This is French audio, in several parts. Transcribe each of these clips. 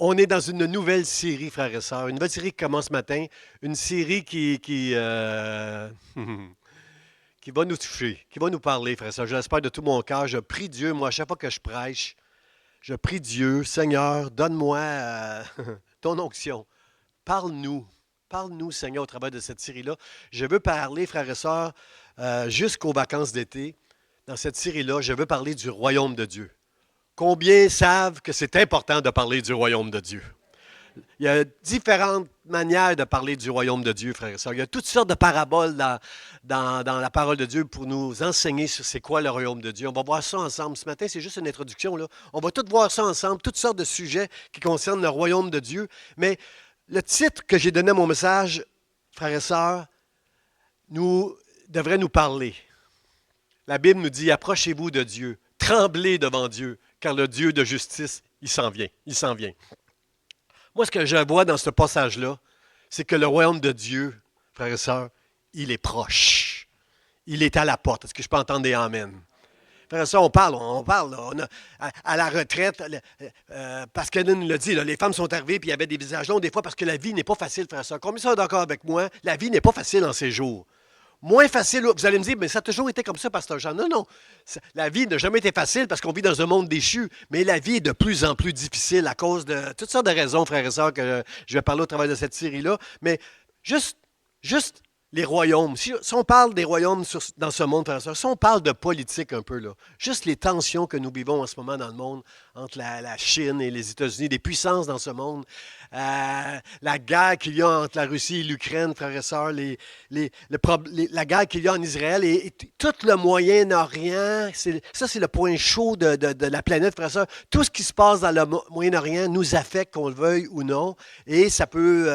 On est dans une nouvelle série, frères et sœurs. Une nouvelle série qui commence ce matin. Une série qui va nous toucher, qui va nous parler, frères et sœurs. Je l'espère de tout mon cœur. Je prie Dieu, moi, à chaque fois que je prêche, je prie Dieu, Seigneur, donne-moi ton onction. Parle-nous. Parle-nous, Seigneur, au travers de cette série-là. Je veux parler, frères et sœurs, jusqu'aux vacances d'été. Dans cette série-là, je veux parler du royaume de Dieu. Combien savent que c'est important de parler du royaume de Dieu? Il y a différentes manières de parler du royaume de Dieu, frères et sœurs. Il y a toutes sortes de paraboles dans la parole de Dieu pour nous enseigner sur c'est quoi le royaume de Dieu. On va voir ça ensemble. Ce matin, c'est juste une introduction, là. On va tout voir ça ensemble, toutes sortes de sujets qui concernent le royaume de Dieu. Mais le titre que j'ai donné à mon message, frères et sœurs, devrait nous parler. La Bible nous dit, approchez-vous de Dieu, tremblez devant Dieu, car le Dieu de justice, il s'en vient, il s'en vient. Moi, ce que je vois dans ce passage-là, c'est que le royaume de Dieu, frères et sœurs, il est proche. Il est à la porte. Est-ce que je peux entendre des amen? Frères et sœurs, on parle. Là, à la retraite, Pascal nous l'a dit, là, les femmes sont arrivées et il y avait des visages longs des fois parce que la vie n'est pas facile, frères et sœurs. Combien sont d'accord avec moi? La vie n'est pas facile en ces jours. Moins facile, vous allez me dire, mais ça a toujours été comme ça, Pasteur Jean. Non, non. La vie n'a jamais été facile parce qu'on vit dans un monde déchu, mais la vie est de plus en plus difficile à cause de toutes sortes de raisons, frères et sœurs, que je vais parler au travers de cette série-là. Mais juste les royaumes. Si on parle des royaumes dans ce monde, frères et sœurs, si on parle de politique un peu, là, juste les tensions que nous vivons en ce moment dans le monde entre la Chine et les États-Unis, des puissances dans ce monde, la guerre qu'il y a entre la Russie et l'Ukraine, frères et sœurs, la guerre qu'il y a en Israël et tout le Moyen-Orient, ça c'est le point chaud de la planète, frères et sœurs. Tout ce qui se passe dans le Moyen-Orient nous affecte, qu'on le veuille ou non, et ça peut,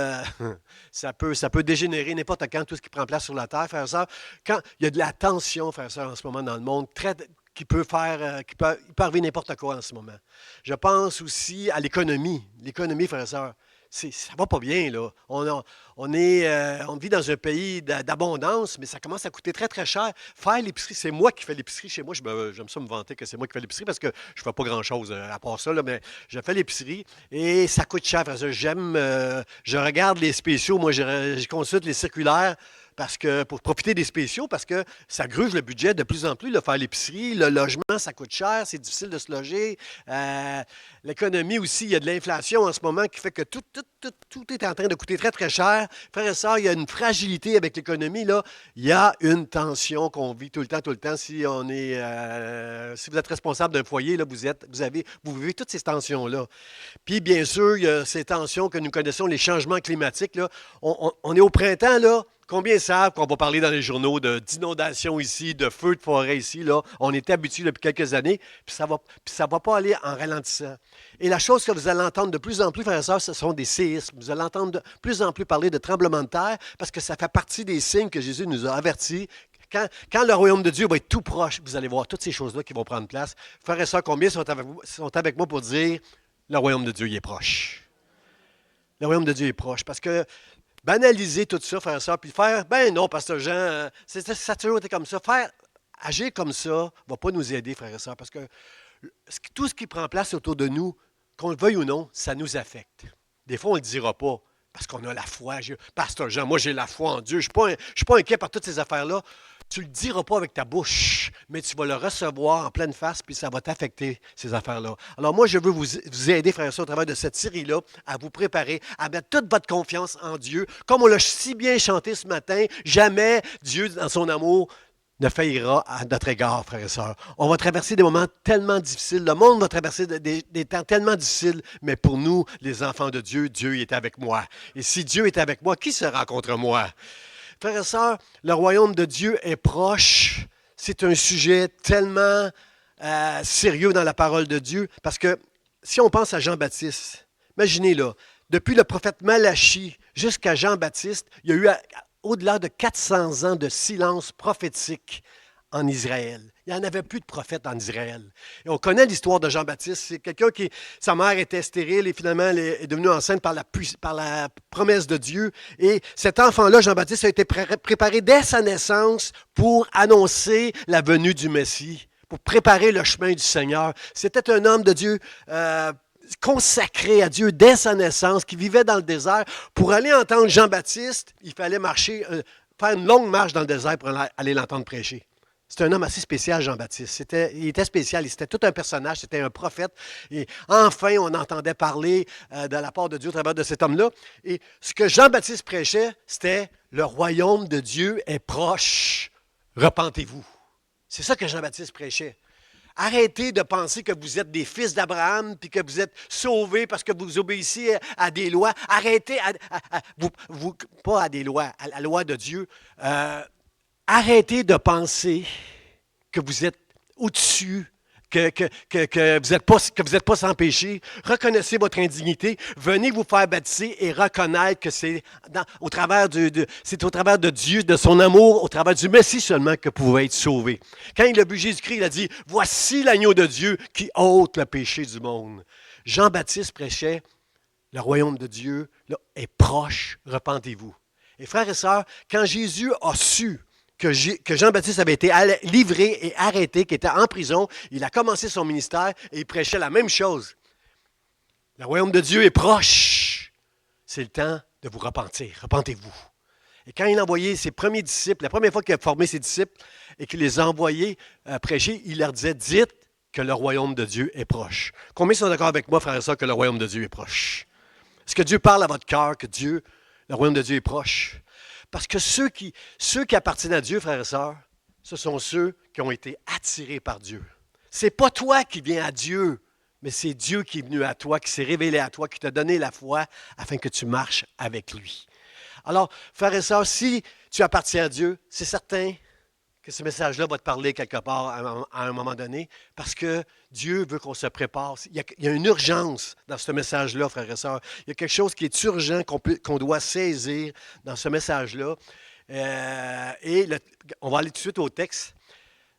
ça peut dégénérer n'importe quand, tout ce qui prend place sur la Terre, frères et sœurs. Quand il y a de la tension, frères et sœurs, en ce moment dans le monde, qui peut il peut arriver n'importe quoi en ce moment. Je pense aussi à l'économie. L'économie, frères et sœurs, ça ne va pas bien, là. On vit dans un pays d'abondance, mais ça commence à coûter très, très cher. Faire l'épicerie, c'est moi qui fais l'épicerie chez moi. J'aime ça me vanter que c'est moi qui fais l'épicerie parce que je ne fais pas grand-chose à part ça, là, mais je fais l'épicerie et ça coûte cher, frères et sœurs. Je regarde les spéciaux, moi, je consulte les circulaires pour profiter des spéciaux, parce que ça gruge le budget de plus en plus, faire l'épicerie, le logement, ça coûte cher, c'est difficile de se loger. L'économie aussi, il y a de l'inflation en ce moment qui fait que tout est en train de coûter très, très cher. Frères et sœurs, il y a une fragilité avec l'économie, là. Il y a une tension qu'on vit tout le temps. Si vous êtes responsable d'un foyer, là, vous vivez toutes ces tensions-là. Puis, bien sûr, il y a ces tensions que nous connaissons, les changements climatiques, là. On est au printemps, là. Combien savent qu'on va parler dans les journaux d'inondations ici, de feux de forêt ici, là? On est habitué depuis quelques années, puis ça va pas aller en ralentissant. Et la chose que vous allez entendre de plus en plus, frères et sœurs, ce sont des séismes. Vous allez entendre de plus en plus parler de tremblements de terre, parce que ça fait partie des signes que Jésus nous a avertis. Quand le royaume de Dieu va être tout proche, vous allez voir toutes ces choses-là qui vont prendre place. Frères et sœurs, combien sont avec moi pour dire le royaume de Dieu il est proche? Le royaume de Dieu est proche, parce que banaliser tout ça, frères et sœurs, puis faire, ben non, pasteur Jean, ça a toujours été comme ça. Agir comme ça ne va pas nous aider, frères et sœurs, parce que tout ce qui prend place autour de nous, qu'on le veuille ou non, ça nous affecte. Des fois, on ne le dira pas, parce qu'on a la foi. Pasteur Jean, moi, j'ai la foi en Dieu. Je ne suis pas inquiet par toutes ces affaires-là. Tu ne le diras pas avec ta bouche, mais tu vas le recevoir en pleine face, puis ça va t'affecter, ces affaires-là. Alors moi, je veux vous aider, frères et sœurs, au travers de cette série-là, à vous préparer, à mettre toute votre confiance en Dieu. Comme on l'a si bien chanté ce matin, jamais Dieu, dans son amour, ne faillira à notre égard, frères et sœurs. On va traverser des moments tellement difficiles. Le monde va traverser des temps tellement difficiles, mais pour nous, les enfants de Dieu, Dieu est avec moi. Et si Dieu est avec moi, qui sera contre moi? Frères et sœurs, le royaume de Dieu est proche. C'est un sujet tellement sérieux dans la parole de Dieu, parce que si on pense à Jean-Baptiste, imaginez là, depuis le prophète Malachie jusqu'à Jean-Baptiste, il y a eu au-delà de 400 ans de silence prophétique en Israël. Il n'y en avait plus de prophètes en Israël. Et on connaît l'histoire de Jean-Baptiste. C'est quelqu'un sa mère était stérile et finalement elle est devenue enceinte par la promesse de Dieu. Et cet enfant-là, Jean-Baptiste, a été préparé dès sa naissance pour annoncer la venue du Messie, pour préparer le chemin du Seigneur. C'était un homme de Dieu consacré à Dieu dès sa naissance, qui vivait dans le désert. Pour aller entendre Jean-Baptiste, il fallait marcher, faire une longue marche dans le désert pour aller l'entendre prêcher. C'est un homme assez spécial, Jean-Baptiste. Il était spécial, c'était tout un personnage, c'était un prophète. Et enfin, on entendait parler de la part de Dieu au travers de cet homme-là. Et ce que Jean-Baptiste prêchait, c'était « Le royaume de Dieu est proche, repentez-vous ». C'est ça que Jean-Baptiste prêchait. Arrêtez de penser que vous êtes des fils d'Abraham puis que vous êtes sauvés parce que vous obéissez à des lois. Arrêtez, pas à des lois, à la loi de Dieu. Arrêtez de penser que vous êtes au-dessus, que vous n'êtes pas sans péché. Reconnaissez votre indignité. Venez vous faire baptiser et reconnaître que c'est au travers de Dieu, de son amour, au travers du Messie seulement que vous pouvez être sauvés. Quand il a vu Jésus-Christ, il a dit « Voici l'agneau de Dieu qui ôte le péché du monde. » Jean-Baptiste prêchait « Le royaume de Dieu là, est proche, repentez-vous. » Et frères et sœurs, quand Jésus a su que Jean-Baptiste avait été livré et arrêté, qu'il était en prison, il a commencé son ministère et il prêchait la même chose. Le royaume de Dieu est proche. C'est le temps de vous repentir. Repentez-vous. Et quand il a envoyé ses premiers disciples, la première fois qu'il a formé ses disciples et qu'il les a envoyés prêcher, il leur disait « Dites que le royaume de Dieu est proche. » Combien sont d'accord avec moi, frères et sœurs, que le royaume de Dieu est proche? Est-ce que Dieu parle à votre cœur que le royaume de Dieu est proche? Parce que ceux qui appartiennent à Dieu, frères et sœurs, ce sont ceux qui ont été attirés par Dieu. Ce n'est pas toi qui viens à Dieu, mais c'est Dieu qui est venu à toi, qui s'est révélé à toi, qui t'a donné la foi afin que tu marches avec lui. Alors, frères et sœurs, si tu appartiens à Dieu, c'est certain que ce message-là va te parler quelque part à un moment donné, parce que Dieu veut qu'on se prépare. Il y a une urgence dans ce message-là, frères et sœurs. Il y a quelque chose qui est urgent qu'on doit saisir dans ce message-là. On va aller tout de suite au texte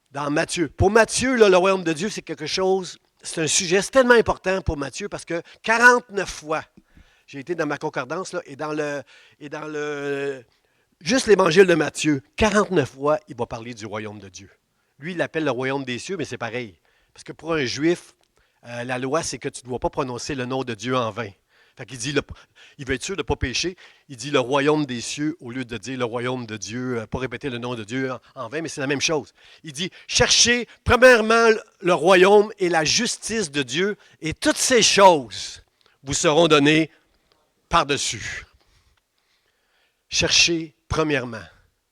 dans Matthieu. Pour Matthieu, là, le royaume de Dieu, c'est quelque chose, c'est un sujet, c'est tellement important pour Matthieu parce que 49 fois, j'ai été dans ma concordance là, et dans le juste l'évangile de Matthieu, 49 fois, il va parler du royaume de Dieu. Lui, il l'appelle le royaume des cieux, mais c'est pareil. Parce que pour un juif, la loi, c'est que tu ne dois pas prononcer le nom de Dieu en vain. Fait qu'il dit, il veut être sûr de ne pas pécher, il dit le royaume des cieux au lieu de dire le royaume de Dieu, pas répéter le nom de Dieu en vain, mais c'est la même chose. Il dit, cherchez premièrement le royaume et la justice de Dieu, et toutes ces choses vous seront données par-dessus. Cherchez premièrement,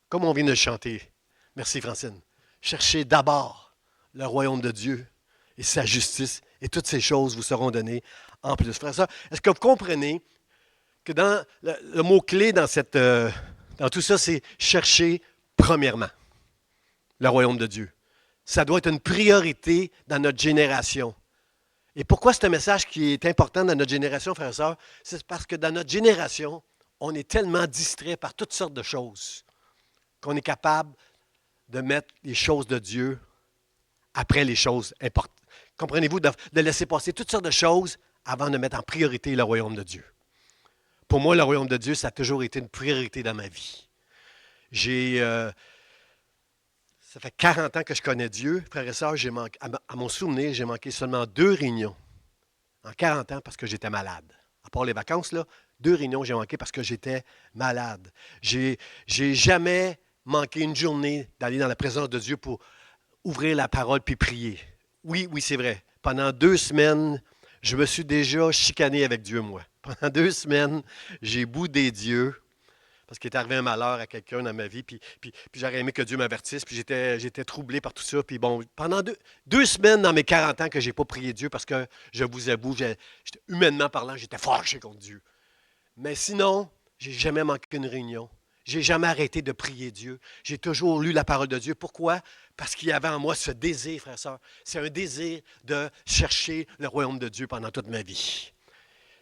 comme on vient de le chanter, merci Francine, cherchez d'abord le royaume de Dieu et sa justice, et toutes ces choses vous seront données en plus. Frère, ça, est-ce que vous comprenez que dans le mot-clé dans tout ça, c'est chercher premièrement le royaume de Dieu. Ça doit être une priorité dans notre génération. Et pourquoi c'est un message qui est important dans notre génération, frères et sœurs? C'est parce que dans notre génération, on est tellement distrait par toutes sortes de choses qu'on est capable de mettre les choses de Dieu après les choses importantes. Comprenez-vous, de laisser passer toutes sortes de choses avant de mettre en priorité le royaume de Dieu. Pour moi, le royaume de Dieu, ça a toujours été une priorité dans ma vie. Ça fait 40 ans que je connais Dieu. Frères et sœurs, à mon souvenir, j'ai manqué seulement 2 réunions en 40 ans parce que j'étais malade. À part les vacances, là, 2 réunions, j'ai manqué parce que j'étais malade. J'ai jamais manqué une journée d'aller dans la présence de Dieu pour ouvrir la parole puis prier. Oui, c'est vrai. Pendant 2 semaines, je me suis déjà chicané avec Dieu, moi. Pendant 2 semaines, j'ai boudé Dieu parce qu'il est arrivé un malheur à quelqu'un dans ma vie, puis j'aurais aimé que Dieu m'avertisse, puis j'étais troublé par tout ça. Puis bon, pendant 2 semaines dans mes 40 ans que je n'ai pas prié Dieu parce que, je vous avoue, humainement parlant, j'étais fâché contre Dieu. Mais sinon, je n'ai jamais manqué une réunion. Je n'ai jamais arrêté de prier Dieu. J'ai toujours lu la parole de Dieu. Pourquoi? Parce qu'il y avait en moi ce désir, frères et sœurs. C'est un désir de chercher le royaume de Dieu pendant toute ma vie.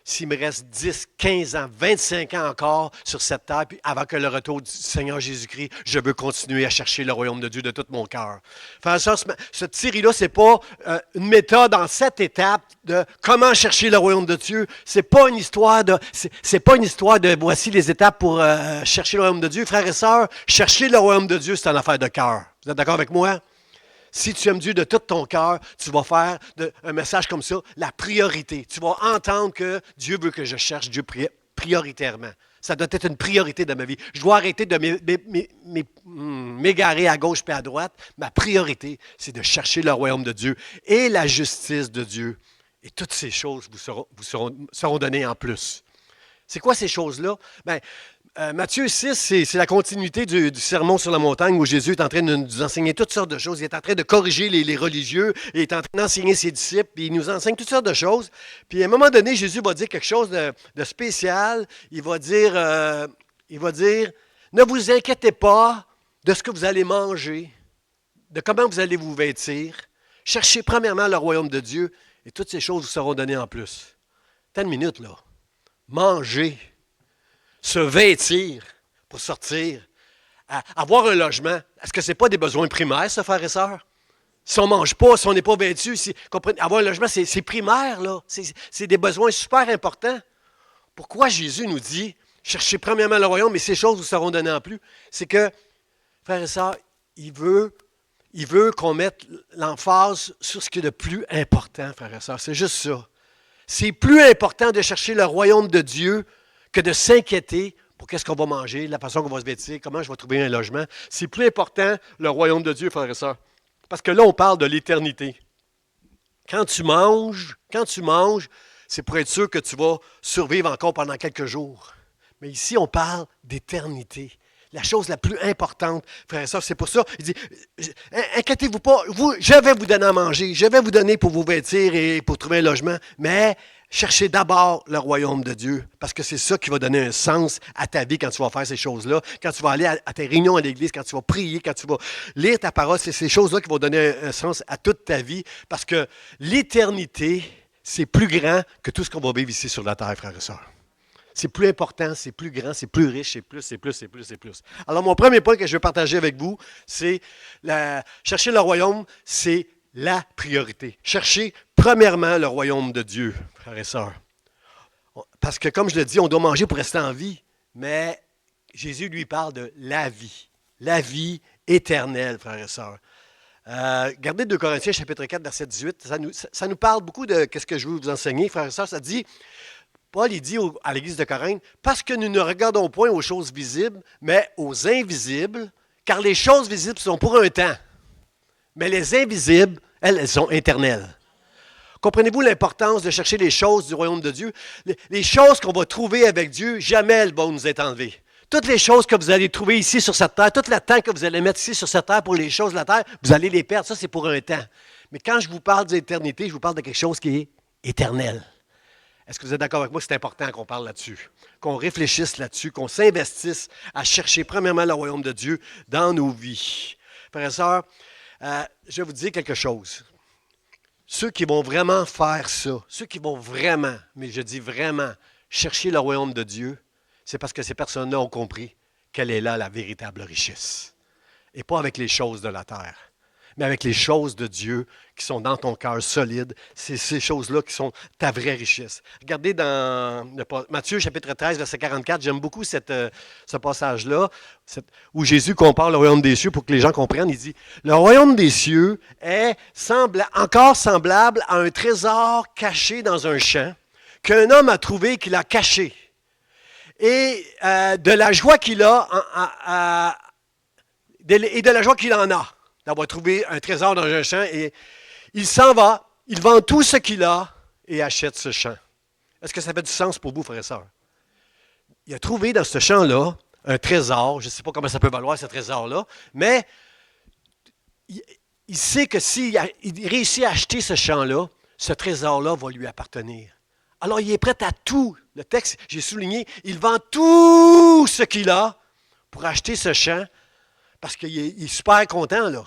S'il me reste 10, 15 ans, 25 ans encore sur cette terre, puis avant que le retour du Seigneur Jésus-Christ, je veux continuer à chercher le royaume de Dieu de tout mon cœur. Frères et sœurs, ce série-là, ce n'est pas une méthode en 7 étapes de comment chercher le royaume de Dieu. C'est pas une histoire de voici les étapes pour chercher le royaume de Dieu. Frères et sœurs, chercher le royaume de Dieu, c'est une affaire de cœur. Vous êtes d'accord avec moi? Si tu aimes Dieu de tout ton cœur, tu vas faire un message comme ça, la priorité. Tu vas entendre que Dieu veut que je cherche Dieu prioritairement. Ça doit être une priorité de ma vie. Je dois arrêter de m'égarer à gauche et à droite. Ma priorité, c'est de chercher le royaume de Dieu et la justice de Dieu. Et toutes ces choses seront données en plus. C'est quoi ces choses-là? Bien, Matthieu 6, c'est la continuité du sermon sur la montagne où Jésus est en train de nous enseigner toutes sortes de choses. Il est en train de corriger les religieux, il est en train d'enseigner ses disciples, puis il nous enseigne toutes sortes de choses. Puis à un moment donné, Jésus va dire quelque chose de spécial. Il va dire, ne vous inquiétez pas de ce que vous allez manger, de comment vous allez vous vêtir. Cherchez premièrement le royaume de Dieu et toutes ces choses vous seront données en plus. T'as une minute, là. Manger, se vêtir pour sortir, avoir un logement. Est-ce que ce n'est pas des besoins primaires, ça, frères et sœurs? Si on ne mange pas, si on n'est pas vêtu, avoir un logement, c'est primaire, là. C'est des besoins super importants. Pourquoi Jésus nous dit, cherchez premièrement le royaume, mais ces choses vous seront données en plus? C'est que, frères et sœurs, il veut qu'on mette l'emphase sur ce qui est le plus important, frères et sœurs. C'est juste ça. C'est plus important de chercher le royaume de Dieu que de s'inquiéter pour qu'est-ce qu'on va manger, la façon qu'on va se vêtir, comment je vais trouver un logement. C'est plus important le royaume de Dieu, frères et sœurs. Parce que là, on parle de l'éternité. Quand tu manges, c'est pour être sûr que tu vas survivre encore pendant quelques jours. Mais ici, on parle d'éternité. La chose la plus importante, frères et sœurs, c'est pour ça, il dit, inquiétez-vous pas, je vais vous donner à manger, je vais vous donner pour vous vêtir et pour trouver un logement, mais cherchez d'abord le royaume de Dieu, parce que c'est ça qui va donner un sens à ta vie quand tu vas faire ces choses-là, quand tu vas aller à tes réunions à l'église, quand tu vas prier, quand tu vas lire ta parole, c'est ces choses-là qui vont donner un sens à toute ta vie, parce que l'éternité, c'est plus grand que tout ce qu'on va vivre ici sur la terre, frères et sœurs. C'est plus important, c'est plus grand, c'est plus riche, c'est plus. Alors, mon premier point que je veux partager avec vous, c'est chercher le royaume, c'est la priorité. Chercher premièrement le royaume de Dieu, frères et sœurs. Parce que, comme je le dis, on doit manger pour rester en vie, mais Jésus, lui, parle de la vie éternelle, frères et sœurs. Regardez 2 Corinthiens, chapitre 4, verset 18, ça nous parle beaucoup de ce que je veux vous enseigner, frères et sœurs. Ça dit... Paul, il dit à l'Église de Corinthe, « Parce que nous ne regardons point aux choses visibles, mais aux invisibles, car les choses visibles sont pour un temps, mais les invisibles, elles sont éternelles. » Comprenez-vous l'importance de chercher les choses du royaume de Dieu? Les choses qu'on va trouver avec Dieu, jamais elles vont nous être enlevées. Toutes les choses que vous allez trouver ici sur cette terre, tout le temps que vous allez mettre ici sur cette terre pour les choses de la terre, vous allez les perdre. Ça, c'est pour un temps. Mais quand je vous parle d'éternité, je vous parle de quelque chose qui est éternel. Est-ce que vous êtes d'accord avec moi? C'est important qu'on parle là-dessus, qu'on réfléchisse là-dessus, qu'on s'investisse à chercher premièrement le royaume de Dieu dans nos vies. Frères et sœurs, je vais vous dire quelque chose. Ceux qui vont vraiment faire ça, ceux qui vont vraiment, mais je dis vraiment, chercher le royaume de Dieu, c'est parce que ces personnes-là ont compris quelle est là la véritable richesse. Et pas avec les choses de la terre, mais avec les choses de Dieu qui sont dans ton cœur solide. C'est ces choses-là qui sont ta vraie richesse. Regardez dans Matthieu chapitre 13, verset 44, j'aime beaucoup ce passage-là, où Jésus compare le royaume des cieux pour que les gens comprennent. Il dit, « Le royaume des cieux est encore semblable à un trésor caché dans un champ qu'un homme a trouvé et qu'il a caché. Et de la joie qu'il a, et de la joie qu'il en a, d'avoir trouvé un trésor dans un champ, et il s'en va, il vend tout ce qu'il a et achète ce champ. » Est-ce que ça fait du sens pour vous, frères et sœurs? Il a trouvé dans ce champ-là un trésor, je ne sais pas comment ça peut valoir ce trésor-là, mais il sait que s'il réussit à acheter ce champ-là, ce trésor-là va lui appartenir. Alors il est prêt à tout. Le texte, j'ai souligné, il vend tout ce qu'il a pour acheter ce champ, parce qu'il est super content, là.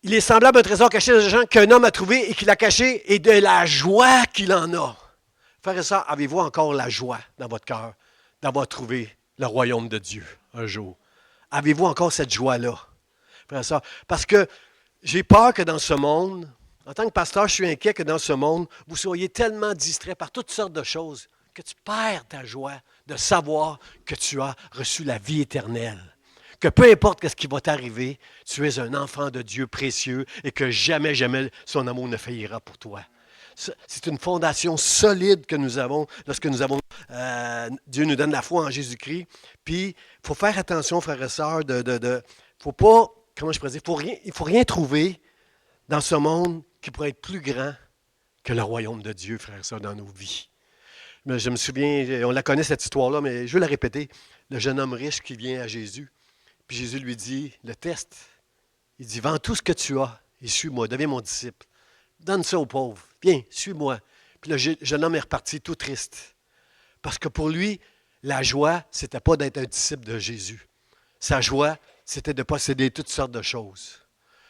Il est semblable à un trésor caché dans un champ qu'un homme a trouvé et qu'il a caché, et de la joie qu'il en a. Frères et sœurs, avez-vous encore la joie dans votre cœur d'avoir trouvé le royaume de Dieu un jour? Avez-vous encore cette joie-là, frères et sœurs? Parce que j'ai peur que dans ce monde, en tant que pasteur, je suis inquiet que dans ce monde, vous soyez tellement distrait par toutes sortes de choses que tu perds ta joie de savoir que tu as reçu la vie éternelle, que peu importe ce qui va t'arriver, tu es un enfant de Dieu précieux et que jamais, jamais son amour ne faillira pour toi. C'est une fondation solide que nous avons lorsque Dieu nous donne la foi en Jésus-Christ. Puis, il faut faire attention, frères et sœurs, faut pas, comment je pourrais dire, il ne faut rien trouver dans ce monde qui pourrait être plus grand que le royaume de Dieu, frères et sœurs, dans nos vies. Mais je me souviens, on la connaît cette histoire-là, mais je veux la répéter. Le jeune homme riche qui vient à Jésus, puis Jésus lui dit, le test, il dit, vends tout ce que tu as et suis-moi, deviens mon disciple. Donne ça aux pauvres. Viens, suis-moi. Puis le jeune homme est reparti tout triste. Parce que pour lui, la joie, c'était pas d'être un disciple de Jésus. Sa joie, c'était de posséder toutes sortes de choses.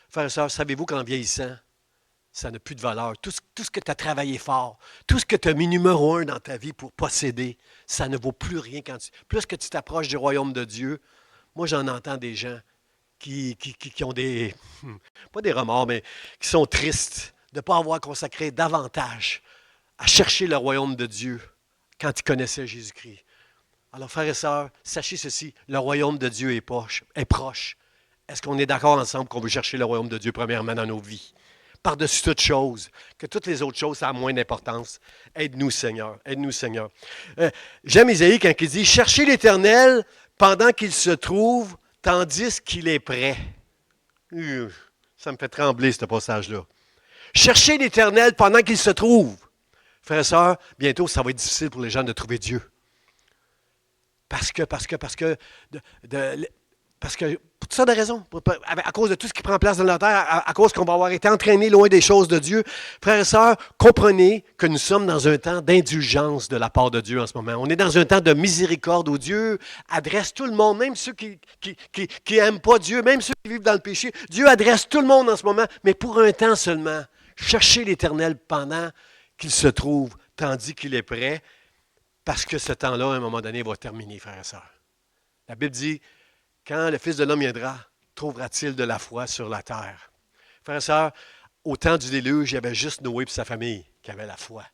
Frères et sœurs, savez-vous qu'en vieillissant, ça n'a plus de valeur. Tout ce que tu as travaillé fort, tout ce que tu as mis numéro 1 dans ta vie pour posséder, ça ne vaut plus rien. Plus que tu t'approches du royaume de Dieu, moi j'en entends des gens qui ont pas des remords, mais qui sont tristes de ne pas avoir consacré davantage à chercher le royaume de Dieu quand ils connaissaient Jésus-Christ. Alors, frères et sœurs, sachez ceci, le royaume de Dieu est proche. Est-ce qu'on est d'accord ensemble qu'on veut chercher le royaume de Dieu premièrement dans nos vies? Par-dessus toute chose, que toutes les autres choses, ça a moins d'importance. Aide-nous, Seigneur. Aide-nous, Seigneur. J'aime Isaïe quand il dit « Cherchez l'Éternel pendant qu'il se trouve, tandis qu'il est prêt. » Ça me fait trembler, ce passage-là. Cherchez l'Éternel pendant qu'il se trouve. Frères et sœurs, bientôt, ça va être difficile pour les gens de trouver Dieu. Parce que, pour toutes sortes de raisons, à cause de tout ce qui prend place dans la terre, à cause qu'on va avoir été entraîné loin des choses de Dieu. Frères et sœurs, comprenez que nous sommes dans un temps d'indulgence de la part de Dieu en ce moment. On est dans un temps de miséricorde où Dieu adresse tout le monde, même ceux qui n'aiment pas Dieu, même ceux qui vivent dans le péché. Dieu adresse tout le monde en ce moment, mais pour un temps seulement. Cherchez l'Éternel pendant qu'il se trouve, tandis qu'il est prêt, parce que ce temps-là, à un moment donné, va terminer, frères et sœurs. La Bible dit, quand le Fils de l'homme viendra, trouvera-t-il de la foi sur la terre? Frères et sœurs, au temps du déluge, il y avait juste Noé et sa famille qui avaient la foi.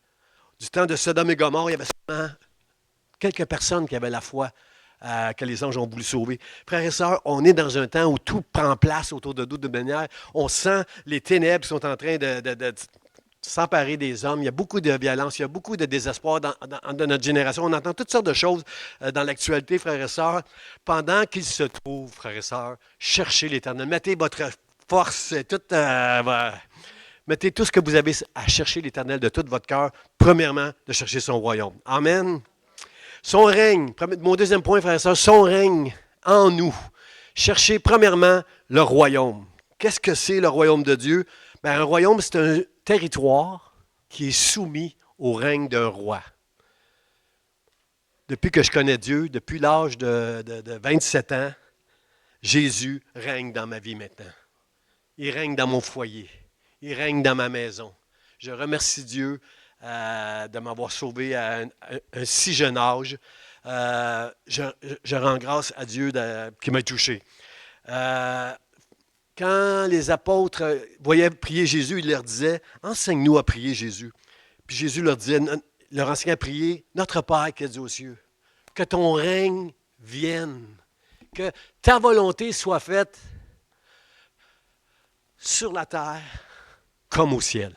Du temps de Sodome et Gomorrhe, il y avait seulement quelques personnes qui avaient la foi que les anges ont voulu sauver. Frères et sœurs, on est dans un temps où tout prend place autour de nous de manière. On sent les ténèbres qui sont en train de s'emparer des hommes. Il y a beaucoup de violence, il y a beaucoup de désespoir dans notre génération. On entend toutes sortes de choses dans l'actualité, frères et sœurs. Pendant qu'il se trouve, frères et sœurs, cherchez l'Éternel. Mettez votre force, mettez tout ce que vous avez à chercher l'Éternel de tout votre cœur. Premièrement, de chercher son royaume. Amen. Son règne, mon deuxième point, frères et sœurs, son règne en nous. Cherchez premièrement le royaume. Qu'est-ce que c'est le royaume de Dieu? Bien, un royaume, c'est un territoire qui est soumis au règne d'un roi. Depuis que je connais Dieu, depuis l'âge de 27 ans, Jésus règne dans ma vie maintenant. Il règne dans mon foyer. Il règne dans ma maison. Je remercie Dieu de m'avoir sauvé à un si jeune âge. Je rends grâce à Dieu qui m'a touché. Quand les apôtres voyaient prier Jésus, ils leur disaient « Enseigne-nous à prier Jésus ». Puis Jésus leur enseignait à prier « Notre Père qui es aux cieux, que ton règne vienne, que ta volonté soit faite sur la terre comme au ciel. »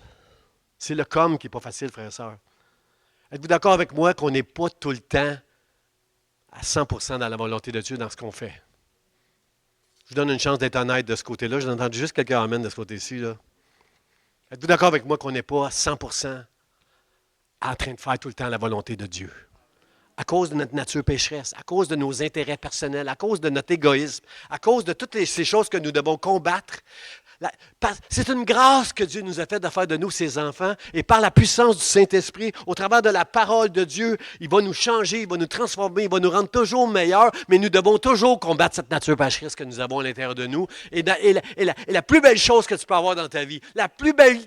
C'est le « comme » qui n'est pas facile, frères et sœurs. Êtes-vous d'accord avec moi qu'on n'est pas tout le temps à 100% dans la volonté de Dieu dans ce qu'on fait? Je vous donne une chance d'être honnête de ce côté-là. Je entends juste quelqu'un amène de ce côté-ci. Là. Êtes-vous d'accord avec moi qu'on n'est pas à 100% en train de faire tout le temps la volonté de Dieu? À cause de notre nature pécheresse, à cause de nos intérêts personnels, à cause de notre égoïsme, à cause de toutes ces choses que nous devons combattre. C'est une grâce que Dieu nous a faite de faire de nous ses enfants et par la puissance du Saint-Esprit, au travers de la parole de Dieu, il va nous changer, il va nous transformer, il va nous rendre toujours meilleurs, mais nous devons toujours combattre cette nature pécheresse que nous avons à l'intérieur de nous. Et la plus belle chose que tu peux avoir dans ta vie, la plus belle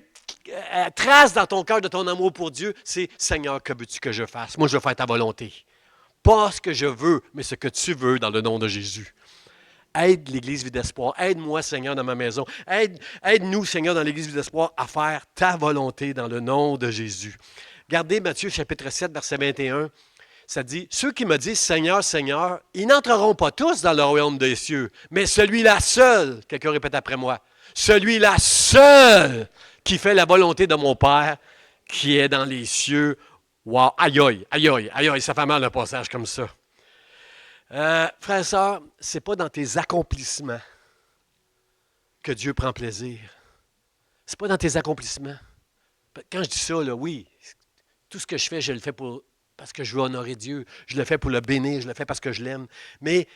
trace dans ton cœur de ton amour pour Dieu, c'est « Seigneur, que veux-tu que je fasse? Moi, je veux faire ta volonté. Pas ce que je veux, mais ce que tu veux dans le nom de Jésus. » Aide l'Église Vie d'Espoir. Aide-moi, Seigneur, dans ma maison. Aide-nous, Seigneur, dans l'Église Vie d'Espoir, à faire ta volonté dans le nom de Jésus. Regardez Matthieu chapitre 7, verset 21. Ça dit, ceux qui me disent Seigneur, Seigneur, ils n'entreront pas tous dans le royaume des cieux, mais celui-là seul, quelqu'un répète après moi, celui-là seul qui fait la volonté de mon Père qui est dans les cieux. Wow, aïe aïe, aïe aïe, aïe aïe, ça fait mal un passage comme ça. Frères et sœurs, ce n'est pas dans tes accomplissements que Dieu prend plaisir. Ce n'est pas dans tes accomplissements. Quand je dis ça, là, oui, tout ce que je fais, je le fais parce que je veux honorer Dieu. Je le fais pour le bénir, je le fais parce que je l'aime. Mais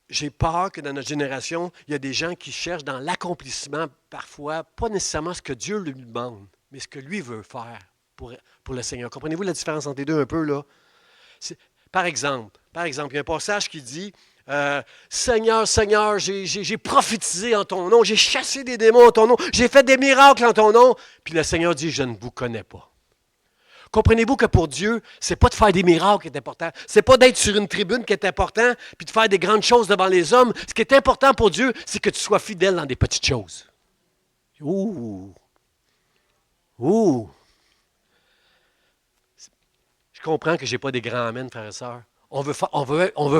j'ai peur que dans notre génération, il y a des gens qui cherchent dans l'accomplissement, parfois, pas nécessairement ce que Dieu lui demande, mais ce que lui veut faire pour le Seigneur. Comprenez-vous la différence entre les deux un peu, là? Par exemple, il y a un passage qui dit Seigneur, Seigneur, j'ai prophétisé en ton nom, j'ai chassé des démons en ton nom, j'ai fait des miracles en ton nom. Puis le Seigneur dit, je ne vous connais pas. Comprenez-vous que pour Dieu, ce n'est pas de faire des miracles qui est important. Ce n'est pas d'être sur une tribune qui est important, puis de faire des grandes choses devant les hommes. Ce qui est important pour Dieu, c'est que tu sois fidèle dans des petites choses. Ouh! Ouh! Je comprends que je n'ai pas des grands amens, frères et sœurs. On veut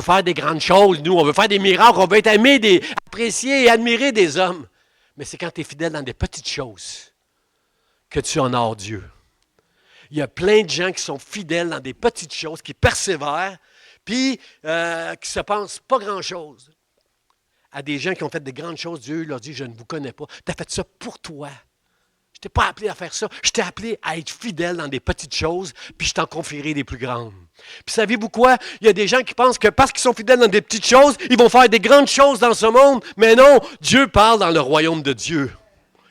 faire des grandes choses, nous. On veut faire des miracles. On veut être aimé, apprécié et admiré des hommes. Mais c'est quand tu es fidèle dans des petites choses que tu honores Dieu. Il y a plein de gens qui sont fidèles dans des petites choses, qui persévèrent, puis qui ne se pensent pas grand-chose. À des gens qui ont fait des grandes choses, Dieu leur dit, je ne vous connais pas. Tu as fait ça pour toi. Je ne t'ai pas appelé à faire ça. Je t'ai appelé à être fidèle dans des petites choses, puis je t'en confierai des plus grandes. Puis savez-vous quoi? Il y a des gens qui pensent que parce qu'ils sont fidèles dans des petites choses, ils vont faire des grandes choses dans ce monde. Mais non, Dieu parle dans le royaume de Dieu.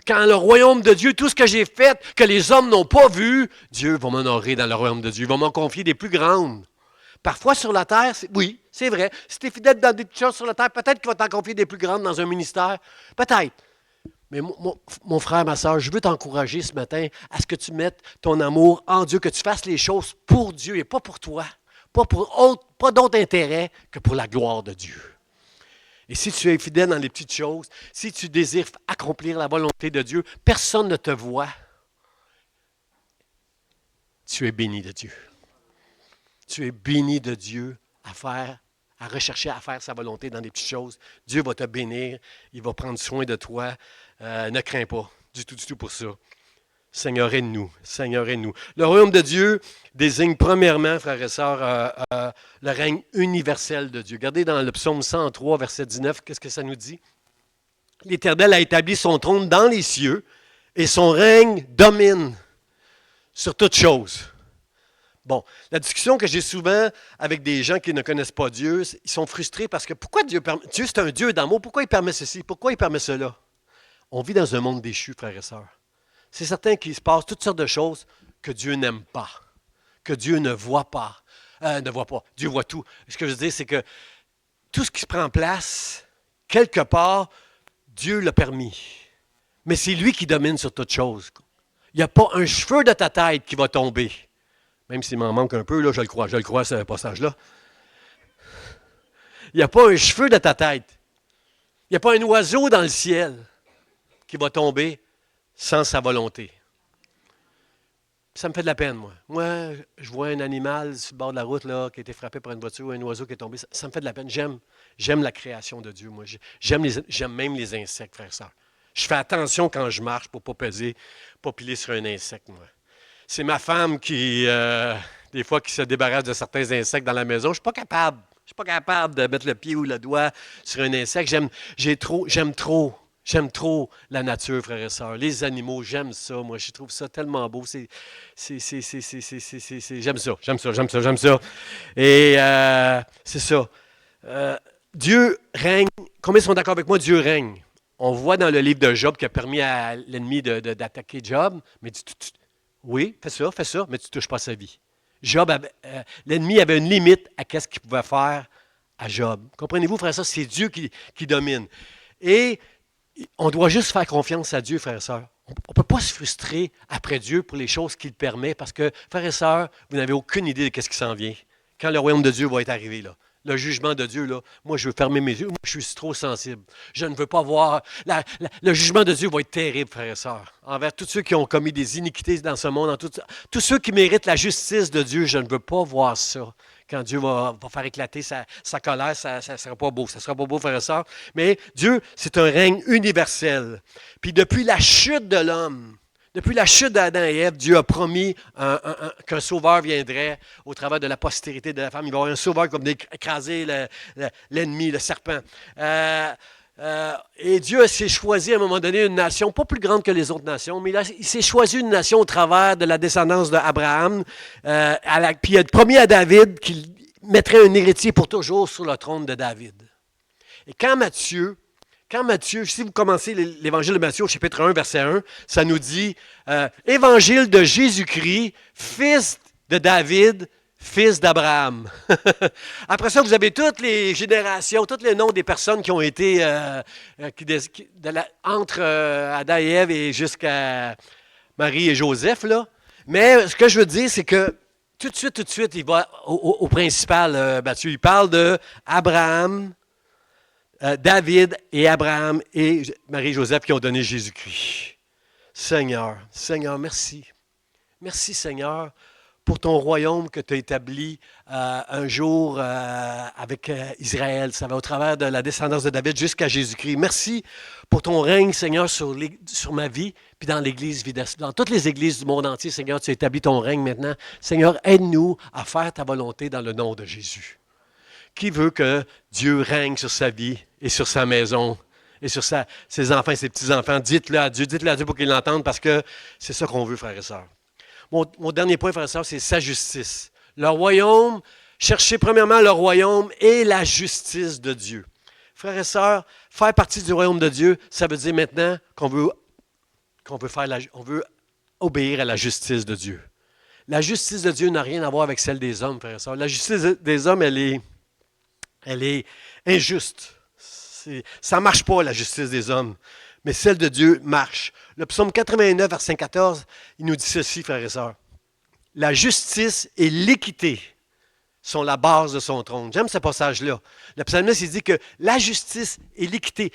Quand le royaume de Dieu, tout ce que j'ai fait, que les hommes n'ont pas vu, Dieu va m'honorer dans le royaume de Dieu. Il va m'en confier des plus grandes. Parfois sur la terre, oui, c'est vrai. Si tu es fidèle dans des petites choses sur la terre, peut-être qu'il va t'en confier des plus grandes dans un ministère. Peut-être. Mais mon frère, ma soeur, je veux t'encourager ce matin à ce que tu mettes ton amour en Dieu, que tu fasses les choses pour Dieu et pas pour toi, pas d'autre intérêt que pour la gloire de Dieu. Et si tu es fidèle dans les petites choses, si tu désires accomplir la volonté de Dieu, personne ne te voit. Tu es béni de Dieu. Tu es béni de Dieu à rechercher à faire sa volonté dans des petites choses. Dieu va te bénir, il va prendre soin de toi. Ne crains pas du tout pour ça. Seigneur, aide-nous. Seigneur, aide-nous. Le royaume de Dieu désigne premièrement, frères et sœurs, le règne universel de Dieu. Regardez dans le psaume 103, verset 19, qu'est-ce que ça nous dit? L'Éternel a établi son trône dans les cieux et son règne domine sur toutes choses. Bon, la discussion que j'ai souvent avec des gens qui ne connaissent pas Dieu, ils sont frustrés parce que pourquoi Dieu permet... Dieu, c'est un Dieu d'amour, pourquoi il permet ceci? Pourquoi il permet cela? On vit dans un monde déchu, frères et sœurs. C'est certain qu'il se passe toutes sortes de choses que Dieu n'aime pas, que Dieu ne voit pas. Dieu voit tout. Ce que je veux dire, c'est que tout ce qui se prend en place, quelque part, Dieu l'a permis. Mais c'est lui qui domine sur toute chose. Il n'y a pas un cheveu de ta tête qui va tomber. Même s'il m'en manque un peu, là, je le crois, ce passage-là. Il n'y a pas un cheveu de ta tête. Il n'y a pas un oiseau dans le ciel qui va tomber sans sa volonté. Ça me fait de la peine, moi. Moi, je vois un animal sur le bord de la route là, qui a été frappé par une voiture, un oiseau qui est tombé. Ça me fait de la peine. J'aime la création de Dieu, moi. J'aime même les insectes, frère et sœur. Je fais attention quand je marche pour ne pas piler sur un insecte, moi. C'est ma femme qui, des fois, qui se débarrasse de certains insectes dans la maison. Je ne suis pas capable. Je ne suis pas capable de mettre le pied ou le doigt sur un insecte. J'aime trop la nature, frères et sœurs. Les animaux, j'aime ça. Moi, je trouve ça tellement beau. J'aime ça. Et c'est ça. Dieu règne. Combien sont d'accord avec moi? Dieu règne. On voit dans le livre de Job qui a permis à l'ennemi d'attaquer Job. Mais oui, fais ça, mais tu ne touches pas sa vie. L'ennemi avait une limite à ce qu'il pouvait faire à Job. Comprenez-vous, frère et sœurs? C'est Dieu qui domine. Et on doit juste faire confiance à Dieu, frères et sœurs. On ne peut pas se frustrer après Dieu pour les choses qu'il permet parce que, frères et sœurs, vous n'avez aucune idée de ce qui s'en vient. Quand le royaume de Dieu va être arrivé, là. Le jugement de Dieu, là, moi, je veux fermer mes yeux. Moi, je suis trop sensible. Je ne veux pas voir. Le jugement de Dieu va être terrible, frères et sœurs. Envers tous ceux qui ont commis des iniquités dans ce monde, tous ceux qui méritent la justice de Dieu, je ne veux pas voir ça. Quand Dieu va faire éclater sa colère, ça ne sera pas beau. Ça ne sera pas beau, frères et sœurs. Mais Dieu, c'est un règne universel. Puis depuis la chute de l'homme, depuis la chute d'Adam et Ève, Dieu a promis qu'un sauveur viendrait au travers de la postérité de la femme. Il va y avoir un sauveur qui va venir écraser l'ennemi, le serpent. Et Dieu s'est choisi à un moment donné une nation, pas plus grande que les autres nations, mais il s'est choisi une nation au travers de la descendance d'Abraham. Puis il a promis à David qu'il mettrait un héritier pour toujours sur le trône de David. Et quand Matthieu, si vous commencez l'évangile de Matthieu au chapitre 1, verset 1, ça nous dit évangile de Jésus-Christ, fils de David, fils d'Abraham. Après ça, vous avez toutes les générations, tous les noms des personnes qui ont été entre Adam et Ève et jusqu'à Marie et Joseph. Là. Mais ce que je veux dire, c'est que tout de suite, il va au principal, Matthieu. Il parle d'Abraham, David et Abraham et Marie-Joseph qui ont donné Jésus-Christ. Seigneur, merci. Merci, Seigneur, pour ton royaume que tu as établi un jour avec Israël. Ça va au travers de la descendance de David jusqu'à Jésus-Christ. Merci pour ton règne, Seigneur, sur ma vie, puis dans l'Église, dans toutes les églises du monde entier, Seigneur, tu établis ton règne maintenant. Seigneur, aide-nous à faire ta volonté dans le nom de Jésus. Qui veut que Dieu règne sur sa vie et sur sa maison et sur ses enfants et ses petits-enfants? Dites-le à Dieu pour qu'il l'entende parce que c'est ça qu'on veut, frères et sœurs. Mon dernier point, frères et sœurs, c'est sa justice. Le royaume, cherchez premièrement le royaume et la justice de Dieu. Frères et sœurs, faire partie du royaume de Dieu, ça veut dire maintenant qu'on veut obéir à la justice de Dieu. La justice de Dieu n'a rien à voir avec celle des hommes, frères et sœurs. La justice des hommes, elle est injuste. Ça ne marche pas, la justice des hommes. Mais celle de Dieu marche. Le psaume 89, verset 14, il nous dit ceci, frères et sœurs. La justice et l'équité sont la base de son trône. J'aime ce passage-là. Le psalmiste, il dit que la justice et l'équité.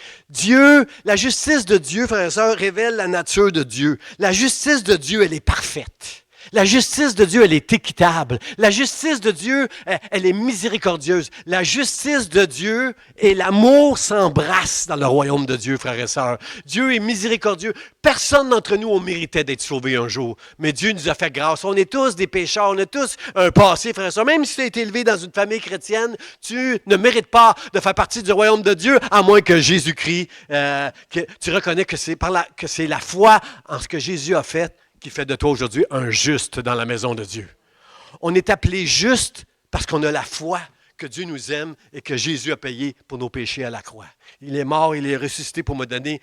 La justice de Dieu, frères et sœurs, révèle la nature de Dieu. La justice de Dieu, elle est parfaite. La justice de Dieu, elle est équitable. La justice de Dieu, elle est miséricordieuse. La justice de Dieu et l'amour s'embrassent dans le royaume de Dieu, frères et sœurs. Dieu est miséricordieux. Personne d'entre nous, on méritait d'être sauvé un jour. Mais Dieu nous a fait grâce. On est tous des pécheurs. On a tous un passé, frères et sœurs. Même si tu as été élevé dans une famille chrétienne, tu ne mérites pas de faire partie du royaume de Dieu, à moins que Jésus-Christ, que tu reconnais que c'est la foi en ce que Jésus a fait qui fait de toi aujourd'hui un juste dans la maison de Dieu. On est appelé juste parce qu'on a la foi que Dieu nous aime et que Jésus a payé pour nos péchés à la croix. Il est mort, il est ressuscité pour me donner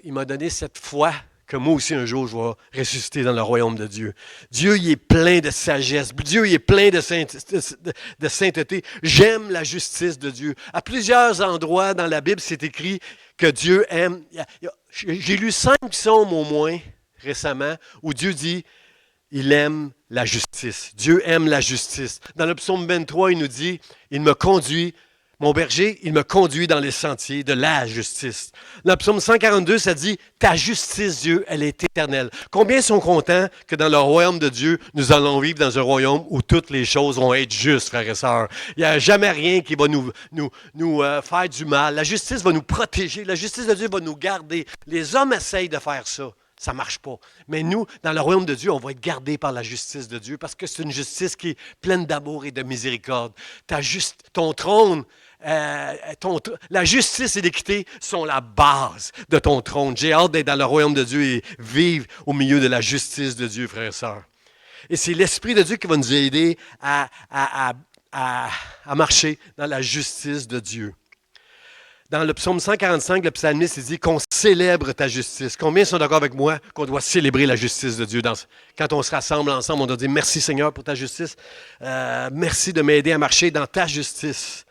il m'a donné cette foi que moi aussi un jour je vais ressusciter dans le royaume de Dieu. Dieu, il est plein de sagesse. Dieu, il est plein de sainteté. J'aime la justice de Dieu. À plusieurs endroits dans la Bible, c'est écrit que Dieu aime. J'ai lu 5 psaumes au moins récemment où Dieu dit il aime la justice. Dieu aime la justice. Dans le psaume 23, il nous dit il me conduit, mon berger, il me conduit dans les sentiers de la justice. Dans le psaume 142, ça dit ta justice, Dieu, elle est éternelle. Combien sont contents que dans le royaume de Dieu, nous allons vivre dans un royaume où toutes les choses vont être justes, frères et sœurs. Il n'y a jamais rien qui va nous faire du mal. La justice va nous protéger. La justice de Dieu va nous garder. Les hommes essayent de faire ça. Ça ne marche pas. Mais nous, dans le royaume de Dieu, on va être gardés par la justice de Dieu parce que c'est une justice qui est pleine d'amour et de miséricorde. Ton trône, la justice et l'équité sont la base de ton trône. J'ai hâte d'être dans le royaume de Dieu et vivre au milieu de la justice de Dieu, frères et sœurs. Et c'est l'Esprit de Dieu qui va nous aider à marcher dans la justice de Dieu. Dans le psaume 145, le psalmiste dit qu'on célèbre ta justice. Combien sont d'accord avec moi qu'on doit célébrer la justice de Dieu? Quand on se rassemble ensemble, on doit dire merci Seigneur pour ta justice. Merci de m'aider à marcher dans ta justice.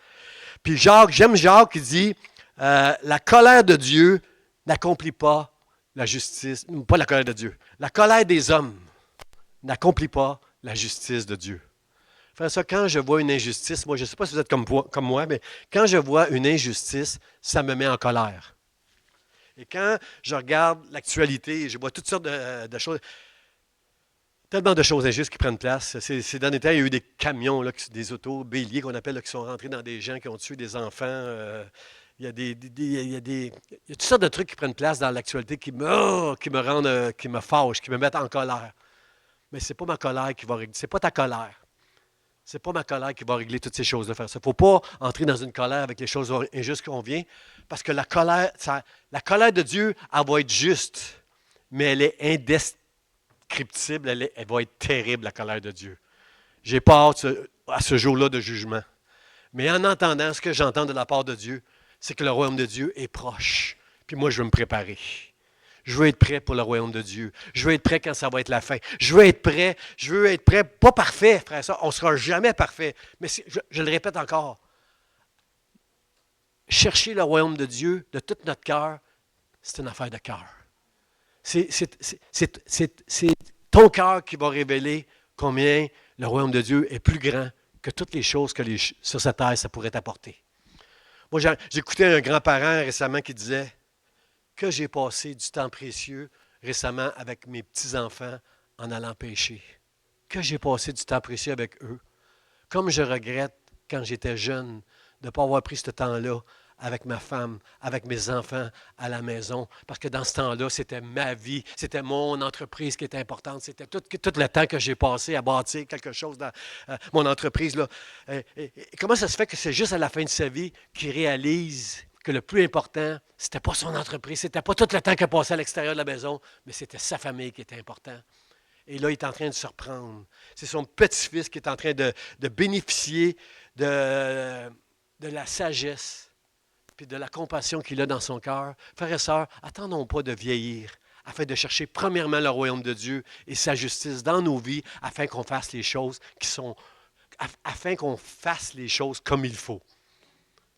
Puis j'aime Jacques qui dit la colère de Dieu n'accomplit pas la justice. Pas la colère de Dieu. La colère des hommes n'accomplit pas la justice de Dieu. Frère, ça, quand je vois une injustice, moi, je ne sais pas si vous êtes comme moi, mais quand je vois une injustice, ça me met en colère. Et quand je regarde l'actualité, je vois toutes sortes de choses, tellement de choses injustes qui prennent place. Ces derniers temps, il y a eu des camions, là, des autos béliers qu'on appelle, là, qui sont rentrés dans des gens qui ont tué des enfants. Il y a il y a toutes sortes de trucs qui prennent place dans l'actualité qui me rendent, qui me fâchent, qui me mettent en colère. Mais c'est pas ma colère qui va régler. C'est pas ta colère. C'est pas ma colère qui va régler toutes ces choses-là. Il ne faut pas entrer dans une colère avec les choses injustes qu'on vient, parce que la colère de Dieu, elle va être juste, mais elle est indescriptible, elle va être terrible, la colère de Dieu. J'ai pas hâte à ce jour-là de jugement. Mais en entendant ce que j'entends de la part de Dieu, c'est que le royaume de Dieu est proche. Puis moi, je veux me préparer. Je veux être prêt pour le royaume de Dieu. Je veux être prêt quand ça va être la fin. Je veux être prêt, pas parfait, frère, ça, on ne sera jamais parfait. Mais je le répète encore, chercher le royaume de Dieu de tout notre cœur, c'est une affaire de cœur. C'est ton cœur qui va révéler combien le royaume de Dieu est plus grand que toutes les choses que sur cette terre ça pourrait apporter. Moi, j'écoutais un grand-parent récemment qui disait que j'ai passé du temps précieux récemment avec mes petits-enfants en allant pêcher. Que j'ai passé du temps précieux avec eux. Comme je regrette, quand j'étais jeune, de ne pas avoir pris ce temps-là avec ma femme, avec mes enfants à la maison. Parce que dans ce temps-là, c'était ma vie, c'était mon entreprise qui était importante. C'était tout le temps que j'ai passé à bâtir quelque chose dans mon entreprise. Là. Et comment ça se fait que c'est juste à la fin de sa vie qu'il réalise que le plus important, c'était pas son entreprise, c'était pas tout le temps qu'il a passé à l'extérieur de la maison, mais c'était sa famille qui était important. Et là, il est en train de se reprendre. C'est son petit-fils qui est en train de bénéficier de la sagesse puis de la compassion qu'il a dans son cœur. Frères et sœurs, attendons pas de vieillir afin de chercher premièrement le royaume de Dieu et sa justice dans nos vies afin qu'on fasse les choses afin qu'on fasse les choses comme il faut.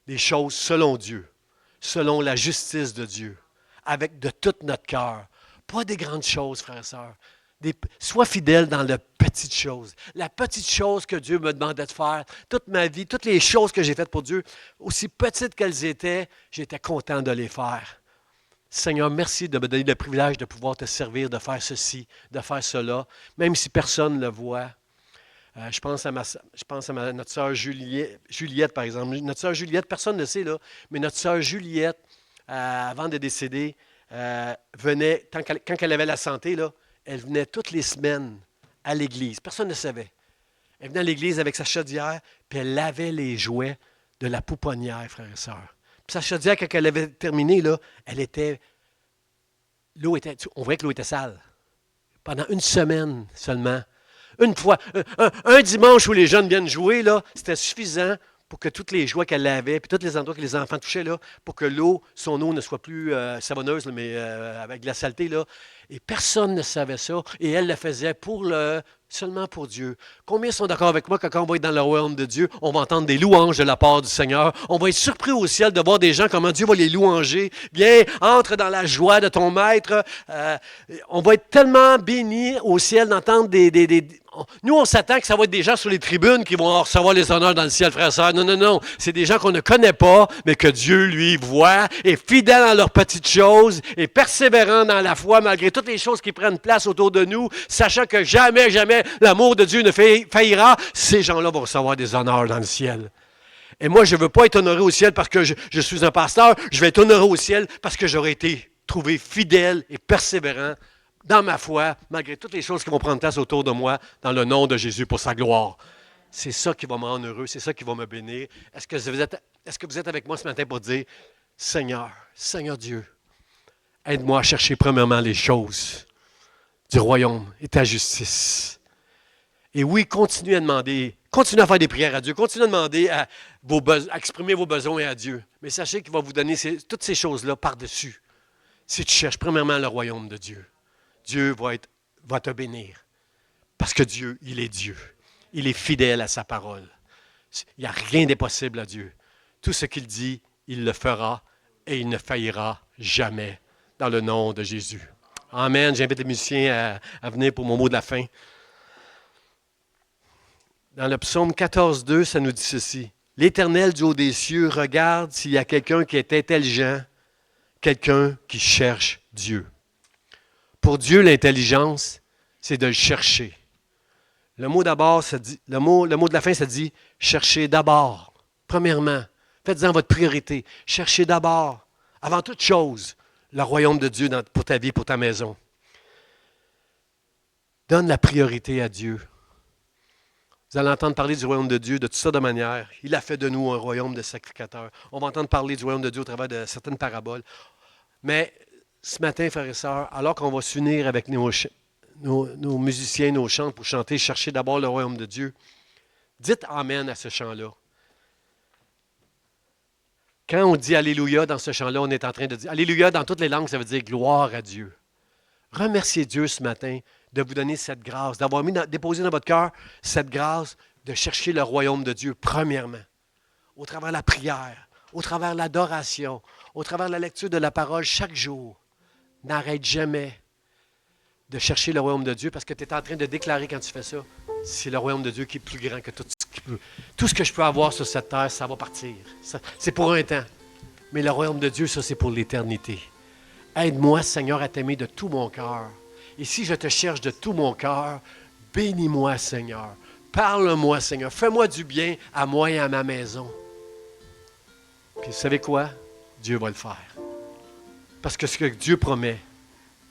Les choses selon Dieu, selon la justice de Dieu, avec de tout notre cœur. Pas des grandes choses, frères et sœurs. Sois fidèle dans les petites choses. La petite chose que Dieu me demandait de faire, toute ma vie, toutes les choses que j'ai faites pour Dieu, aussi petites qu'elles étaient, j'étais content de les faire. Seigneur, merci de me donner le privilège de pouvoir te servir, de faire ceci, de faire cela, même si personne ne le voit. Je pense à notre sœur Juliette, par exemple. Notre sœur Juliette, personne ne le sait, là, mais notre sœur Juliette, avant de décéder, venait, quand elle avait la santé, là, elle venait toutes les semaines à l'église. Personne ne savait. Elle venait à l'église avec sa chaudière, puis elle lavait les jouets de la pouponnière, frères et sœurs. Puis sa chaudière, quand elle avait terminé, là, on voyait que l'eau était sale. Pendant une semaine seulement. Une fois, un dimanche où les jeunes viennent jouer, là, c'était suffisant pour que tous les jouets qu'elle avait, puis tous les endroits que les enfants touchaient, là, pour que son eau ne soit plus savonneuse, là, mais avec de la saleté, là. Et personne ne savait ça. Et elle le faisait seulement pour Dieu. Combien sont d'accord avec moi que quand on va être dans le royaume de Dieu, on va entendre des louanges de la part du Seigneur. On va être surpris au ciel de voir des gens, comment Dieu va les louanger. Viens, entre dans la joie de ton maître. On va être tellement bénis au ciel d'entendre Nous, on s'attend que ça va être des gens sur les tribunes qui vont recevoir les honneurs dans le ciel, frères et sœurs. Non, non, non. C'est des gens qu'on ne connaît pas, mais que Dieu, lui, voit, est fidèle dans leurs petites choses, est persévérant dans la foi, malgré toutes les choses qui prennent place autour de nous, sachant que jamais, jamais l'amour de Dieu ne faillira. Ces gens-là vont recevoir des honneurs dans le ciel. Et moi, je ne veux pas être honoré au ciel parce que je suis un pasteur. Je vais être honoré au ciel parce que j'aurai été trouvé fidèle et persévérant dans ma foi, malgré toutes les choses qui vont prendre place autour de moi, dans le nom de Jésus pour sa gloire. C'est ça qui va me rendre heureux, c'est ça qui va me bénir. Est-ce que vous êtes avec moi ce matin pour dire, Seigneur Dieu, aide-moi à chercher premièrement les choses du royaume et ta justice. Et oui, continuez à demander, continuez à faire des prières à Dieu, continuez à demander à exprimer vos besoins à Dieu. Mais sachez qu'il va vous donner toutes ces choses-là par-dessus. Si tu cherches premièrement le royaume de Dieu, Dieu va te bénir. Parce que Dieu, il est Dieu. Il est fidèle à sa parole. Il n'y a rien d'impossible à Dieu. Tout ce qu'il dit, il le fera et il ne faillira jamais dans le nom de Jésus. Amen. J'invite les musiciens à venir pour mon mot de la fin. Dans le psaume 14, 2, ça nous dit ceci. L'Éternel du haut des cieux regarde s'il y a quelqu'un qui est intelligent, quelqu'un qui cherche Dieu. Pour Dieu, l'intelligence, c'est de le chercher. Le mot d'abord, ça dit, le mot de la fin, ça dit cherchez d'abord. Premièrement, faites-en votre priorité. Cherchez d'abord, avant toute chose, le royaume de Dieu pour ta vie, pour ta maison. Donne la priorité à Dieu. Vous allez entendre parler du royaume de Dieu de toutes sortes de manières. Il a fait de nous un royaume de sacrificateurs. On va entendre parler du royaume de Dieu au travers de certaines paraboles. Mais ce matin, frères et sœurs, alors qu'on va s'unir avec nos musiciens, nos chants pour chanter, chercher d'abord le royaume de Dieu, dites Amen à ce chant-là. Quand on dit Alléluia dans ce chant-là, on est en train de dire Alléluia dans toutes les langues, ça veut dire gloire à Dieu. Remerciez Dieu ce matin de vous donner cette grâce, d'avoir déposé dans votre cœur cette grâce de chercher le royaume de Dieu, premièrement, au travers de la prière, au travers de l'adoration, au travers de la lecture de la parole chaque jour. N'arrête jamais de chercher le royaume de Dieu parce que tu es en train de déclarer quand tu fais ça, c'est le royaume de Dieu qui est plus grand que tout ce qui peut. Tout ce que je peux avoir sur cette terre, ça va partir. C'est pour un temps. Mais le royaume de Dieu, ça, c'est pour l'éternité. Aide-moi, Seigneur, à t'aimer de tout mon cœur. Et si je te cherche de tout mon cœur, bénis-moi, Seigneur. Parle-moi, Seigneur. Fais-moi du bien à moi et à ma maison. Puis vous savez quoi? Dieu va le faire. Parce que ce que Dieu promet,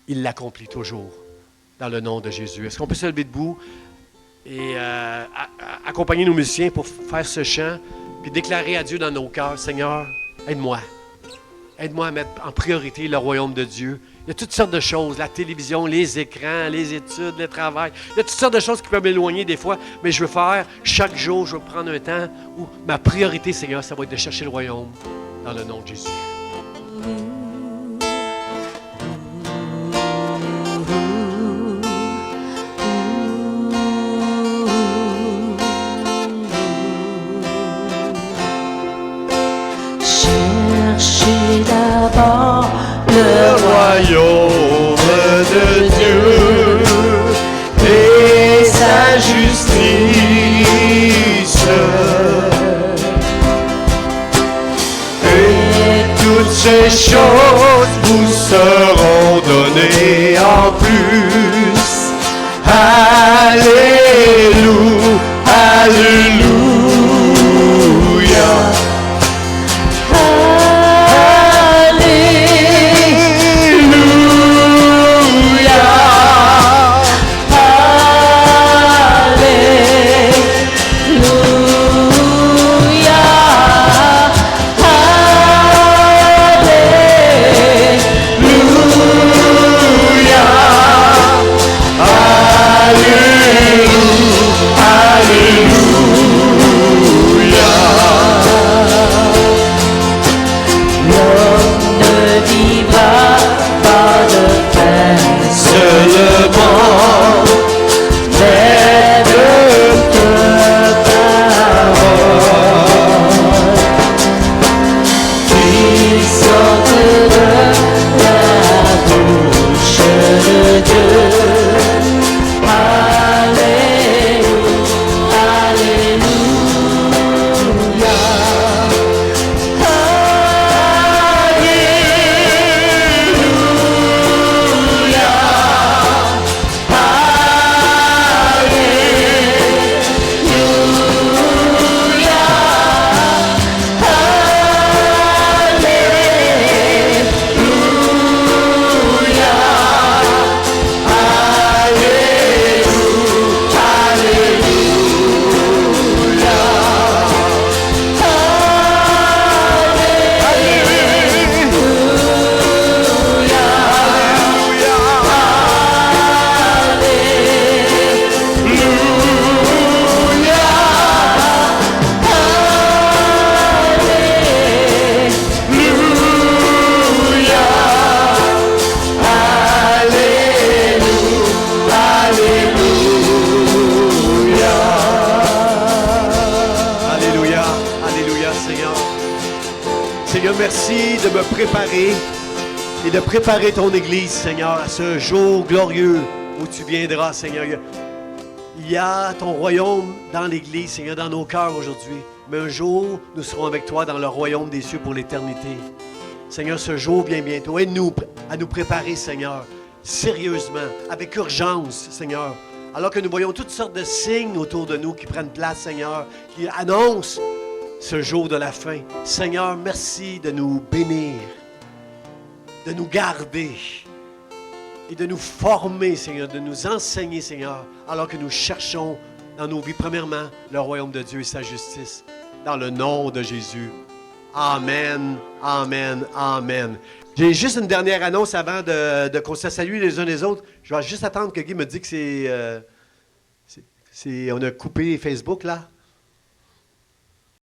il l'accomplit toujours. Dans le nom de Jésus. Est-ce qu'on peut se lever debout et accompagner nos musiciens pour faire ce chant, puis déclarer à Dieu dans nos cœurs, Seigneur, aide-moi. Aide-moi à mettre en priorité le royaume de Dieu. Il y a toutes sortes de choses, la télévision, les écrans, les études, le travail. Il y a toutes sortes de choses qui peuvent m'éloigner des fois, mais je veux faire, chaque jour, je veux prendre un temps où ma priorité, Seigneur, ça va être de chercher le royaume dans le nom de Jésus. Cherchez d'abord le royaume de Dieu et sa justice. Et toutes ces choses vous seront données en plus. Alléluia, alléluia. Merci de me préparer et de préparer ton Église, Seigneur, à ce jour glorieux où tu viendras, Seigneur. Il y a ton royaume dans l'Église, Seigneur, dans nos cœurs aujourd'hui. Mais un jour, nous serons avec toi dans le royaume des cieux pour l'éternité. Seigneur, ce jour vient bientôt. Aide-nous à nous préparer, Seigneur, sérieusement, avec urgence, Seigneur. Alors que nous voyons toutes sortes de signes autour de nous qui prennent place, Seigneur, qui annoncent ce jour de la fin. Seigneur, merci de nous bénir, de nous garder et de nous former, Seigneur, de nous enseigner, Seigneur, alors que nous cherchons dans nos vies, premièrement, le royaume de Dieu et sa justice. Dans le nom de Jésus. Amen, amen, amen. J'ai juste une dernière annonce avant qu'on se salue les uns les autres. Je vais juste attendre que Guy me dise que on a coupé Facebook, là.